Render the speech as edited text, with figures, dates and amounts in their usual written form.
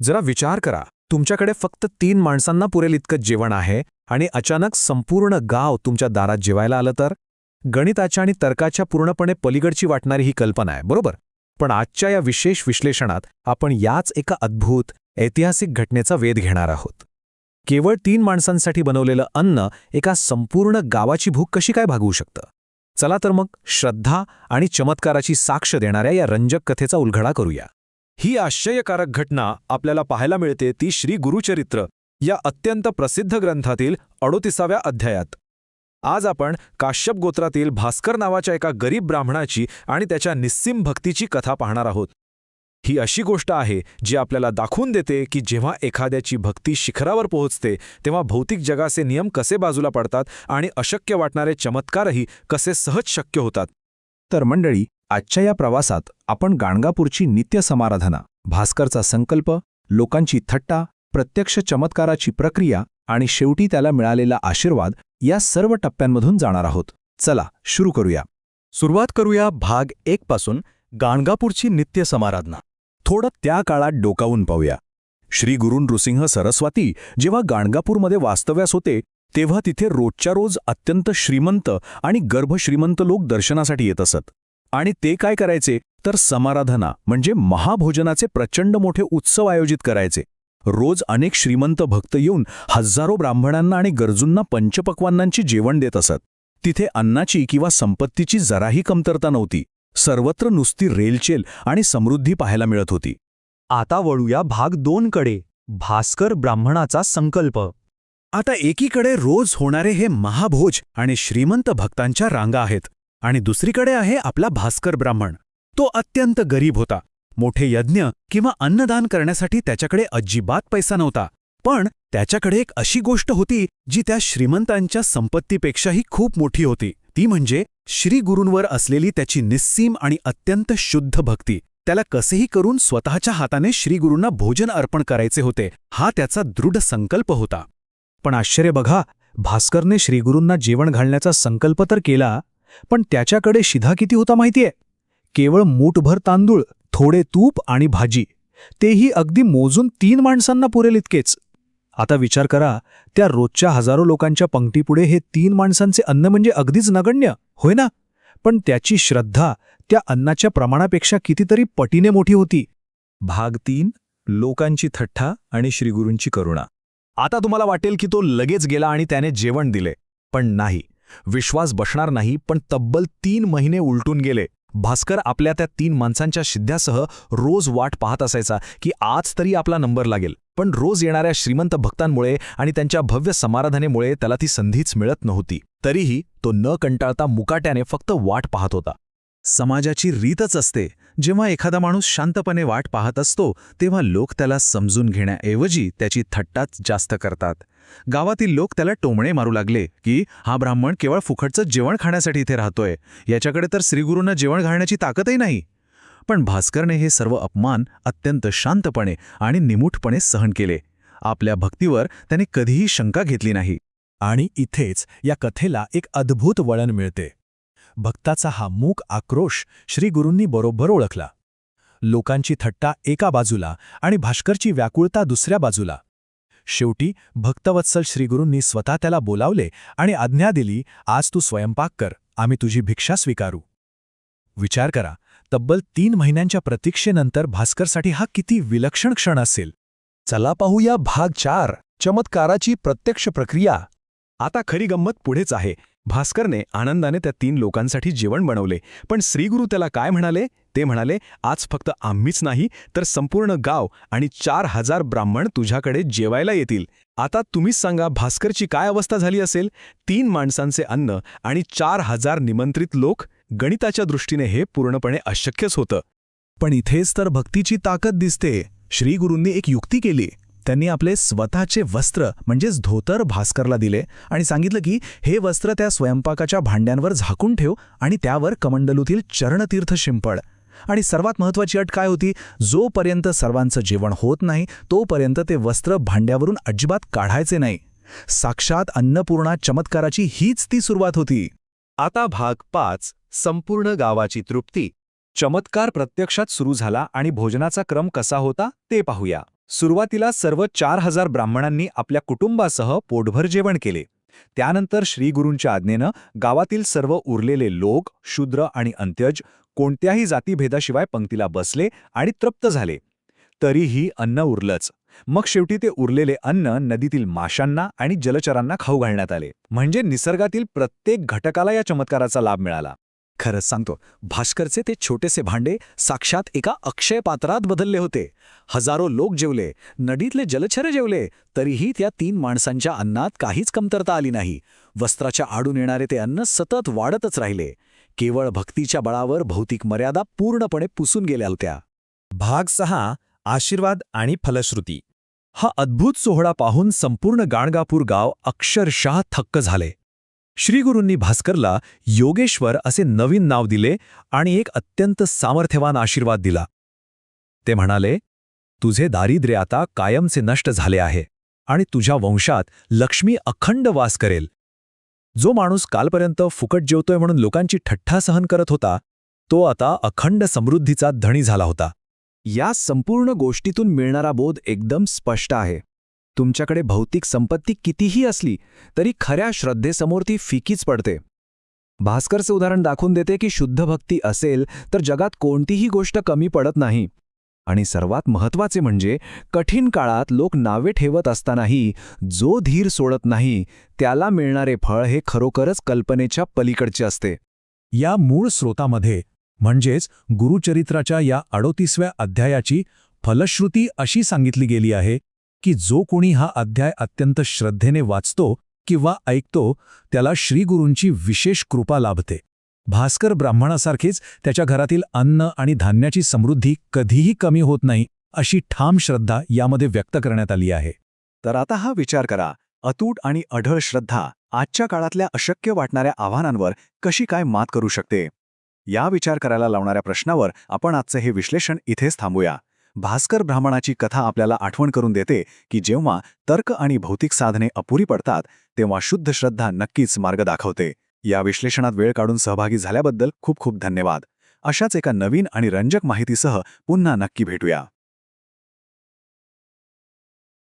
जरा विचार करा, तुमच्याकडे फक्त 3 माणसांना पुरेल इतकं जेवण आहे आणि अचानक संपूर्ण गाव तुमच्या दारात जेवायला आलं तर? गणिताच्या आणि तर्काच्या पूर्णपणे पलीकडची वाटणारी ही कल्पना आहे, बरोबर? पण आजच्या या विशेष विश्लेषणात आपण याच एका अद्भुत, ऐतिहासिक घटनेचा वेध घेणार आहोत. केवळ 3 माणसांसाठी बनवलेलं अन्न एका संपूर्ण गावाची भूक कशी काय भागवू शकतं? चला तर मग श्रद्धा आणि चमत्काराची साक्ष देणाऱ्या या रंजक कथेचा उलगडा करूया. ही आश्चर्यकारक घटना आपल्याला पाहायला मिळते ती श्री गुरुचरित्र या अत्यंत प्रसिद्ध ग्रंथातील 38व्या अध्यायात. आज आपण काश्यप गोत्रातील भास्कर नावाच्या एका गरीब ब्राह्मणाची आणि त्याच्या निस्सीम भक्तीची कथा पाहणार आहोत. ही अशी गोष्ट आहे जी आपल्याला दाखवून देते की जेव्हा एखाद्याची भक्ती शिखरावर पोहोचते तेव्हा भौतिक जगाचे नियम कसे बाजूला पडतात आणि अशक्य वाटणारे चमत्कारही कसे सहज शक्य होतात. तर मंडळी, आजच्या या प्रवासात आपण गाणगापूरची नित्य समाराधना, भास्करचा संकल्प, लोकांची थट्टा, प्रत्यक्ष चमत्काराची प्रक्रिया आणि शेवटी त्याला मिळालेला आशीर्वाद या सर्व टप्प्यांमधून जाणार आहोत. चला सुरू करूया. सुरुवात करूया भाग 1 पासून, गाणगापूरची नित्य समाराधना. थोडं त्या काळात डोकावून पाहूया. श्री गुरु नृसिंह सरस्वती जेव्हा गाणगापूरमध्ये वास्तव्यास होते तेव्हा तिथे रोजच्या रोज अत्यंत श्रीमंत आणि गर्भश्रीमंत लोक दर्शनासाठी येत असत. आणि ते काय करायचे तर समाराधना म्हणजे महाभोजनाचे प्रचंड मोठे उत्सव आयोजित करायचे. रोज अनेक श्रीमंत भक्त येऊन हजारो ब्राह्मणांना आणि गरजूंना पंचपक्वान्नांची जेवण देत असत. तिथे अन्नाची किंवा संपत्तीची जराही कमतरता नव्हती. सर्वत्र नुसती रेलचेल आणि समृद्धी पाहायला मिळत होती. आता वळूया भाग 2 कडे, भास्कर ब्राह्मणाचा संकल्प. आता एकीकडे रोज होणारे हे महाभोज आणि श्रीमंत भक्तांच्या रांगा आहेत आणि दुसरीकडे आहे आपला भास्कर ब्राह्मण. तो अत्यंत गरीब होता. मोठे यज्ञ किंवा अन्नदान करण्यासाठी त्याच्याकडे अजिबात पैसा नव्हता. पण त्याच्याकडे एक अशी गोष्ट होती जी त्या श्रीमंतांच्या संपत्तीपेक्षाही खूप मोठी होती. ती म्हणजे श्री गुरूंवर असलेली त्याची निस्सीम आणि अत्यंत शुद्ध भक्ती. त्याला कसेही करून स्वतःच्या हाताने श्रीगुरूंना भोजन अर्पण करायचे होते, हा त्याचा दृढ संकल्प होता. पण आश्चर्य बघा, भास्करने श्रीगुरूंना जेवण घालण्याचा संकल्प तर केला, पण त्याच्याकडे शिधा किती होता माहितीये? केवळ मूठभर तांदूळ, थोडे तूप आणि भाजी, तेही अगदी मोजून 3 माणसांना पुरेल इतकेच. आता विचार करा, त्या रोजच्या हजारो लोकांच्या पंक्तीपुढे हे 3 माणसांचे अन्न म्हणजे अगदीच नगण्य, होय ना? पण त्याची श्रद्धा त्या अन्नाच्या प्रमाणापेक्षा कितीतरी पटीने मोठी होती. भाग 3, लोकांची थट्टा आणि श्रीगुरूंची करुणा. आता तुम्हाला वाटेल की तो लगेच गेला आणि त्याने जेवण दिले, पण नाही. विश्वास बसणार नाही, पण तब्बल 3 महिने उलटून गेले. भास्कर आपल्या त्या 3 माणसांच्या शिध्यासह रोज वाट पाहत असायचा की आज तरी आपला नंबर लागेल. पण रोज येणाऱ्या श्रीमंत भक्तांमुळे आणि त्यांच्या भव्य समाराधनेमुळे त्याला ती संधीच मिळत नव्हती. तरीही तो न कंटाळता मुकाट्याने फक्त वाट पाहत होता. समाजाची रीतच असते, जेव्हा एखादा माणूस शांतपणे वाट पाहत असतो तेव्हा लोक त्याला समजून घेण्याऐवजी त्याची थट्टाच जास्त करतात. गावातील लोक त्याला टोमणे मारू लागले की हा ब्राह्मण केवळ फुकटचं जेवण खाण्यासाठी इथे राहतोय, याच्याकडे तर श्रीगुरूंना जेवण घालण्याची ताकदही नाही. पण भास्करने हे सर्व अपमान अत्यंत शांतपणे आणि निमूटपणे सहन केले. आपल्या भक्तीवर त्याने कधीही शंका घेतली नाही. आणि इथेच या कथेला एक अद्भुत वळण मिळते. भक्ताचा हा मूक आक्रोश श्रीगुरूंनी बरोबर ओळखला. लोकांची थट्टा एका बाजूला आणि भास्करची व्याकुळता दुसऱ्या बाजूला. शेवटी भक्तवत्सल श्रीगुरूंनी स्वतः त्याला बोलावले आणि आज्ञा दिली, आज तू स्वयंपाक कर, आम्ही तुझी भिक्षा स्वीकारू. विचार करा, तब्बल 3 महिन्यांच्या प्रतीक्षेनंतर भास्करसाठी हा किती विलक्षण क्षण असेल. चला पाहूया भाग 4, चमत्काराची प्रत्यक्ष प्रक्रिया. आता खरी गंमत पुढेच आहे. भास्करने आनंदाने त्या 3 लोकांसाठी जेवण बनवले, पण श्रीगुरू त्याला काय म्हणाले? ते म्हणाले, आज फक्त आम्हीच नाही तर संपूर्ण गाव आणि 4000 ब्राह्मण तुझ्याकडे जेवायला येतील. आता तुम्हीच सांगा, भास्करची काय अवस्था झाली असेल? 3 माणसांचे अन्न आणि 4000 निमंत्रित लोक. गणिताच्या दृष्टीने हे पूर्णपणे अशक्यच होतं. पण इथेच तर भक्तीची ताकद दिसते. श्रीगुरूंनी एक युक्ती केली. त्यांनी आपले स्वतःचे वस्त्र म्हणजेच धोतर भास्करला दिले आणि सांगितलं की हे वस्त्र त्या स्वयंपाकाच्या भांड्यांवर झाकून ठेव आणि त्यावर कमंडलूतील चरणतीर्थ शिंपड. आणि सर्वात महत्त्वाची अट काय होती? जोपर्यंत सर्वांचं जेवण होत नाही तोपर्यंत ते वस्त्र भांड्यावरून अजिबात काढायचे नाही. साक्षात अन्नपूर्णा चमत्काराची हीच ती सुरुवात होती. आता भाग 5, संपूर्ण गावाची तृप्ती. चमत्कार प्रत्यक्षात सुरू झाला आणि भोजनाचा क्रम कसा होता ते पाहूया. सुरुवातीला सर्व 4000 ब्राह्मणांनी आपल्या कुटुंबासह पोटभर जेवण केले. त्यानंतर श्रीगुरूंच्या आज्ञेनं गावातील सर्व उरलेले लोक, शूद्र आणि अंत्यज कोणत्याही जातीभेदाशिवाय पंक्तीला बसले आणि तृप्त झाले. तरीही अन्न उरलंच. मग शेवटी ते उरलेले अन्न नदीतील माशांना आणि जलचरांना खाऊ घालण्यात आले. म्हणजे निसर्गातील प्रत्येक घटकाला या चमत्काराचा लाभ मिळाला. खरंच सांगतो, भास्करचे ते छोटेसे भांडे साक्षात एका अक्षय पात्रात बदलले होते. हजारो लोक जेवले, नदीतले जलचर जेवले, तरीही त्या 3 माणसांच्या अन्नात काहीच कमतरता आली नाही. वस्त्राच्या आडून येणारे ते अन्न सतत वाढतच राहिले. केवळ भक्तीच्या बळावर भौतिक मर्यादा पूर्णपणे पुसून गेल्या होत्या. भाग 6 आशीर्वाद आणि फलश्रुती. हा अद्भुत सोहळा पाहून संपूर्ण गाणगापूर गाव अक्षरशः थक्क झाले. श्रीगुरूंनी भास्करला योगेश्वर असे नवीन नाव दिले आणि एक अत्यंत सामर्थ्यवान आशीर्वाद दिला. ते म्हणाले, तुझे दारिद्र्य आता कायमचे नष्ट झाले आहे आणि तुझ्या वंशात लक्ष्मी अखंड वास करेल. जो माणूस कालपर्यंत फुकट जेवतोय म्हणून लोकांची ठट्ठा सहन करत होता, तो आता अखंड समृद्धीचा धणी झाला होता. या संपूर्ण गोष्टीतून मिळणारा बोध एकदम स्पष्ट आहे. तुमच्याकडे भौतिक संपत्ती कितीही असली तरी खऱ्या श्रद्धेसमोर ती फिकीच पडते. भास्करचे उदाहरण दाखवून देते की शुद्ध भक्ती असेल तर जगात कोणतीही गोष्ट कमी पडत नाही. आणि सर्वात महत्त्वाचे म्हणजे कठीण काळात लोक नावे ठेवत असतानाही जो धीर सोडत नाही त्याला मिळणारे फळ हे खरोखरच कल्पनेच्या पलीकडचे असते. या मूळ स्रोतामध्ये म्हणजेच गुरुचरित्राच्या या 38व्या अध्यायाची फलश्रुती अशी सांगितली गेली आहे की जो कोणी हा अध्याय अत्यंत श्रद्धेने वाचतो किंवा ऐकतो त्याला श्रीगुरूंची विशेष कृपा लाभते. भास्कर ब्राह्मणासारखीच त्याच्या घरातील अन्न आणि धान्याची समृद्धी कधीही कमी होत नाही अशी ठाम श्रद्धा यामध्ये व्यक्त करण्यात आली आहे. तर आता हा विचार करा, अतूट आणि अढळ श्रद्धा आजच्या काळातल्या अशक्य वाटणाऱ्या आव्हानांवर कशी काय मात करू शकते. या विचार करायला लावणाऱ्या प्रश्नावर आपण आजचे हे विश्लेषण इथेच थांबूया. भास्कर ब्राह्मणाची कथा आपल्याला आठवण करून देते की जेव्हा तर्क आणि भौतिक साधने अपुरी पडतात तेव्हा शुद्ध श्रद्धा नक्कीच मार्ग दाखवते. या विश्लेषणात वेळ काढून सहभागी झाल्याबद्दल खूप खूप धन्यवाद. अशाच एका नवीन आणि रंजक माहितीसह पुन्हा नक्की भेटूया.